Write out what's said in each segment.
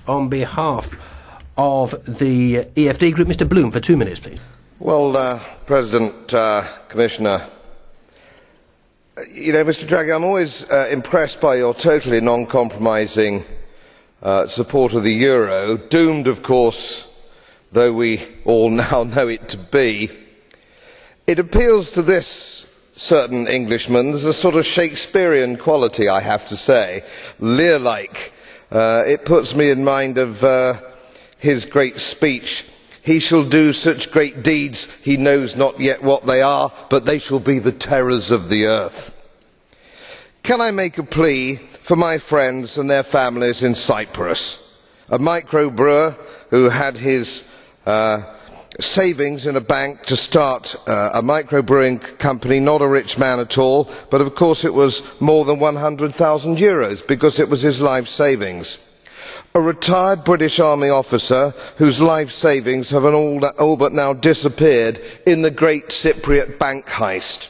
on behalf of the EFD Group. Mr. Bloom, for 2 minutes, please. Well, President, Commissioner, you know, Mr. Draghi, I'm always impressed by your totally non-compromising support of the euro, doomed, of course, though we all now know it to be. It appeals to this certain Englishman. There's a sort of Shakespearean quality, I have to say, Lear-like. It puts me in mind of his great speech, "He shall do such great deeds, he knows not yet what they are, but they shall be the terrors of the earth." Can I make a plea for my friends and their families in Cyprus? A microbrewer who had his savings in a bank to start a microbrewing company, not a rich man at all, but of course it was more than €100,000 because it was his life savings. A retired British Army officer whose life savings have all but now disappeared in the Great Cypriot bank heist.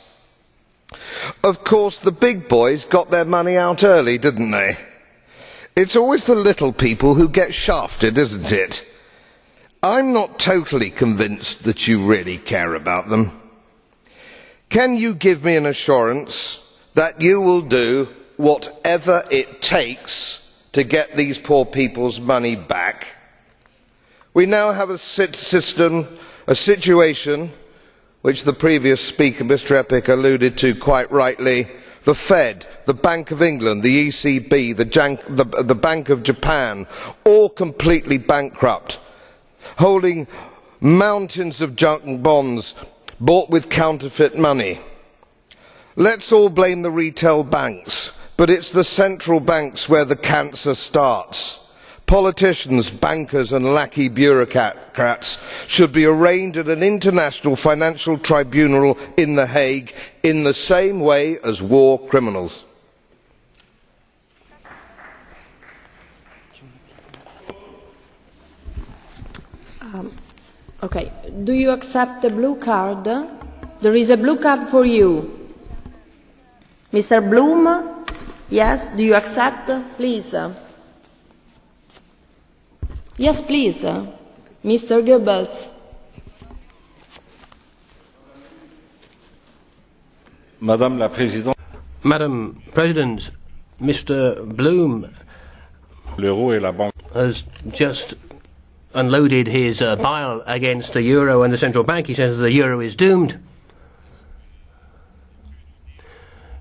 Of course the big boys got their money out early, didn't they? It's always the little people who get shafted, isn't it? I'm not totally convinced that you really care about them. Can you give me an assurance that you will do whatever it takes to get these poor people's money back? We now have a situation which the previous speaker, Mr Epic, alluded to quite rightly. The Fed, the Bank of England, the ECB, the Bank of Japan, all completely bankrupt, holding mountains of junk bonds bought with counterfeit money. Let's all blame the retail banks, but it's the central banks where the cancer starts. Politicians, bankers and lackey bureaucrats should be arraigned at an international financial tribunal in The Hague in the same way as war criminals. Okay. Do you accept the blue card? There is a blue card for you. Mr. Bloom, yes, do you accept? Please. Yes, please. Mr. Goebbels. Madame la Présidente. Madam President, Mr. Bloom has just unloaded his bile against the euro and the central bank. He says that the euro is doomed.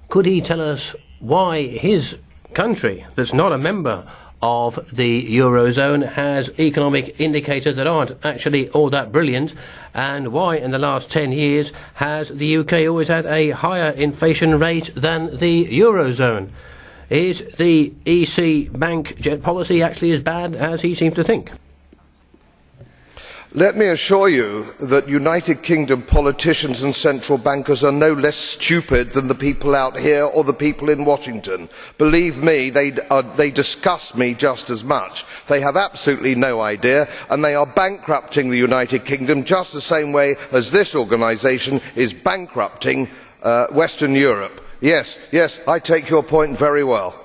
Could he tell us why his country, that's not a member of the eurozone, has economic indicators that aren't actually all that brilliant, and why in the last 10 years has the UK always had a higher inflation rate than the eurozone? Is the EC bank jet policy actually as bad as he seems to think? Let me assure you that United Kingdom politicians and central bankers are no less stupid than the people out here or the people in Washington. Believe me, they disgust me just as much. They have absolutely no idea, and they are bankrupting the United Kingdom just the same way as this organisation is bankrupting Western Europe. Yes, I take your point very well.